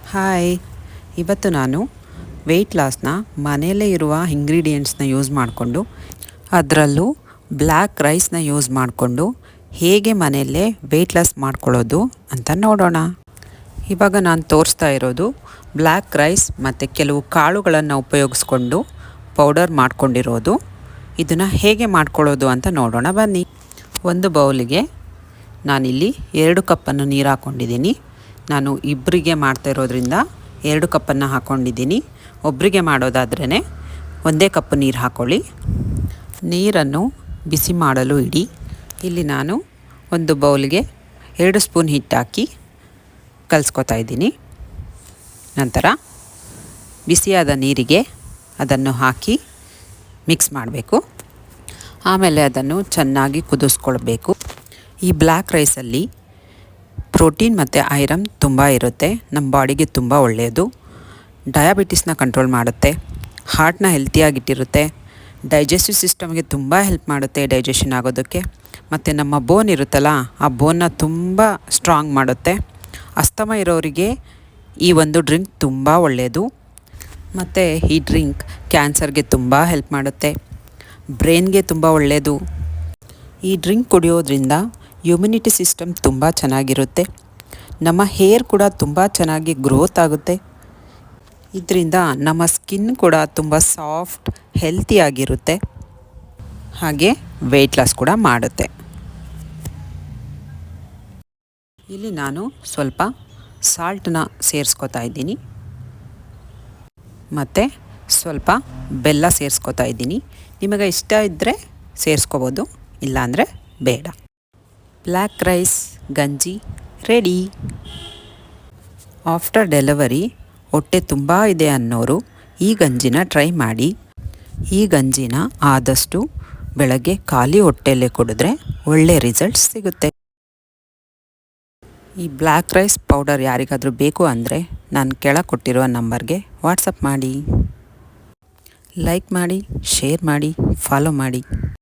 Hi, ಇವತ್ತು ನಾನು weight ಲಾಸ್ನ ಮನೆಯಲ್ಲೇ ಇರುವ ಇಂಗ್ರೀಡಿಯೆಂಟ್ಸ್ನ ಯೂಸ್ ಮಾಡಿಕೊಂಡು ಅದರಲ್ಲೂ ಬ್ಲ್ಯಾಕ್ ರೈಸ್ನ ಯೂಸ್ ಮಾಡಿಕೊಂಡು ಹೇಗೆ ಮನೆಯಲ್ಲೇ ವೆಯ್ಟ್ ಲಾಸ್ ಮಾಡ್ಕೊಳ್ಳೋದು ಅಂತ ನೋಡೋಣ. ಇವಾಗ ನಾನು ತೋರಿಸ್ತಾ ಇರೋದು ಬ್ಲ್ಯಾಕ್ ರೈಸ್ ಮತ್ತು ಕೆಲವು ಕಾಳುಗಳನ್ನು ಉಪಯೋಗಿಸ್ಕೊಂಡು ಪೌಡರ್ ಮಾಡ್ಕೊಂಡಿರೋದು. ಇದನ್ನು ಹೇಗೆ ಮಾಡ್ಕೊಳ್ಳೋದು ಅಂತ ನೋಡೋಣ ಬನ್ನಿ. ಒಂದು ಬೌಲಿಗೆ ನಾನಿಲ್ಲಿ 2 ಕಪ್ಪನ್ನು ನೀರು ಹಾಕ್ಕೊಂಡಿದ್ದೀನಿ. ನಾನು ಇಬ್ಬರಿಗೆ ಮಾಡ್ತಾ ಇರೋದ್ರಿಂದ 2 ಕಪ್ಪನ್ನು ಹಾಕ್ಕೊಂಡಿದ್ದೀನಿ. ಒಬ್ಬರಿಗೆ ಮಾಡೋದಾದ್ರೇ 1 ಕಪ್ ನೀರು ಹಾಕ್ಕೊಳ್ಳಿ. ನೀರನ್ನು ಬಿಸಿ ಮಾಡಲು ಇಡಿ. ಇಲ್ಲಿ ನಾನು ಒಂದು ಬೌಲ್ಗೆ 2 ಸ್ಪೂನ್ ಹಿಟ್ಟು ಹಾಕಿ ಕಲಿಸ್ಕೊತಾ ಇದ್ದೀನಿ. ನಂತರ ಬಿಸಿಯಾದ ನೀರಿಗೆ ಅದನ್ನು ಹಾಕಿ ಮಿಕ್ಸ್ ಮಾಡಬೇಕು. ಆಮೇಲೆ ಅದನ್ನು ಚೆನ್ನಾಗಿ ಕುದಿಸ್ಕೊಳ್ಬೇಕು. ಈ ಬ್ಲ್ಯಾಕ್ ರೈಸಲ್ಲಿ ಪ್ರೋಟೀನ್ ಮತ್ತು ಐರನ್ ತುಂಬ ಇರುತ್ತೆ. ನಮ್ಮ ಬಾಡಿಗೆ ತುಂಬ ಒಳ್ಳೆಯದು. ಡಯಾಬಿಟಿಸ್ನ ಕಂಟ್ರೋಲ್ ಮಾಡುತ್ತೆ, ಹಾರ್ಟ್ನ ಹೆಲ್ತಿಯಾಗಿಟ್ಟಿರುತ್ತೆ, ಡೈಜೆಸ್ಟಿವ್ ಸಿಸ್ಟಮ್ಗೆ ತುಂಬ ಹೆಲ್ಪ್ ಮಾಡುತ್ತೆ ಡೈಜೆಷನ್ ಆಗೋದಕ್ಕೆ. ಮತ್ತು ನಮ್ಮ ಬೋನ್ ಇರುತ್ತಲ್ಲ, ಆ ಬೋನ್ನ ತುಂಬ ಸ್ಟ್ರಾಂಗ್ ಮಾಡುತ್ತೆ. ಅಸ್ತಮ ಇರೋರಿಗೆ ಈ ಒಂದು ಡ್ರಿಂಕ್ ತುಂಬ ಒಳ್ಳೆಯದು. ಮತ್ತು ಈ ಡ್ರಿಂಕ್ ಕ್ಯಾನ್ಸರ್ಗೆ ತುಂಬ ಹೆಲ್ಪ್ ಮಾಡುತ್ತೆ, ಬ್ರೈನ್ಗೆ ತುಂಬ ಒಳ್ಳೆಯದು. ಈ ಡ್ರಿಂಕ್ ಕುಡಿಯೋದ್ರಿಂದ ಇಮ್ಯುನಿಟಿ ಸಿಸ್ಟಮ್ ತುಂಬ ಚೆನ್ನಾಗಿರುತ್ತೆ. ನಮ್ಮ ಹೇರ್ ಕೂಡ ತುಂಬ ಚೆನ್ನಾಗಿ ಗ್ರೋತ್ ಆಗುತ್ತೆ. ಇದರಿಂದ ನಮ್ಮ ಸ್ಕಿನ್ ಕೂಡ ತುಂಬ ಸಾಫ್ಟ್ ಹೆಲ್ತಿಯಾಗಿರುತ್ತೆ. ಹಾಗೆ ವೆಯ್ಟ್ ಲಾಸ್ ಕೂಡ ಮಾಡುತ್ತೆ. ಇಲ್ಲಿ ನಾನು ಸ್ವಲ್ಪ ಸಾಲ್ಟನ್ನ ಸೇರಿಸ್ಕೊತಾ ಇದ್ದೀನಿ ಮತ್ತು ಸ್ವಲ್ಪ ಬೆಲ್ಲ ಸೇರಿಸ್ಕೊತಾ ಇದ್ದೀನಿ. ನಿಮಗೆ ಇಷ್ಟ ಇದ್ದರೆ ಸೇರಿಸ್ಕೋಬೋದು, ಇಲ್ಲಾಂದರೆ ಬೇಡ. ಬ್ಲ್ಯಾಕ್ ರೈಸ್ ಗಂಜಿ ರೆಡಿ. ಆಫ್ಟರ್ ಡೆಲಿವರಿ ಹೊಟ್ಟೆ ತುಂಬ ಇದೆ ಅನ್ನೋರು ಈ ಗಂಜಿನ ಟ್ರೈ ಮಾಡಿ. ಈ ಗಂಜಿನ ಆದಷ್ಟು ಬೆಳಗ್ಗೆ ಖಾಲಿ ಹೊಟ್ಟೆಯಲ್ಲೇ ಕುಡಿದ್ರೆ ಒಳ್ಳೆ ರಿಸಲ್ಟ್ಸ್ ಸಿಗುತ್ತೆ. ಈ ಬ್ಲ್ಯಾಕ್ ರೈಸ್ ಪೌಡರ್ ಯಾರಿಗಾದರೂ ಬೇಕು ಅಂದರೆ ನಾನು ಕೆಳಗೆ ಕೊಟ್ಟಿರುವ ನಂಬರ್ಗೆ ವಾಟ್ಸಪ್ ಮಾಡಿ. ಲೈಕ್ ಮಾಡಿ, ಶೇರ್ ಮಾಡಿ, ಫಾಲೋ ಮಾಡಿ.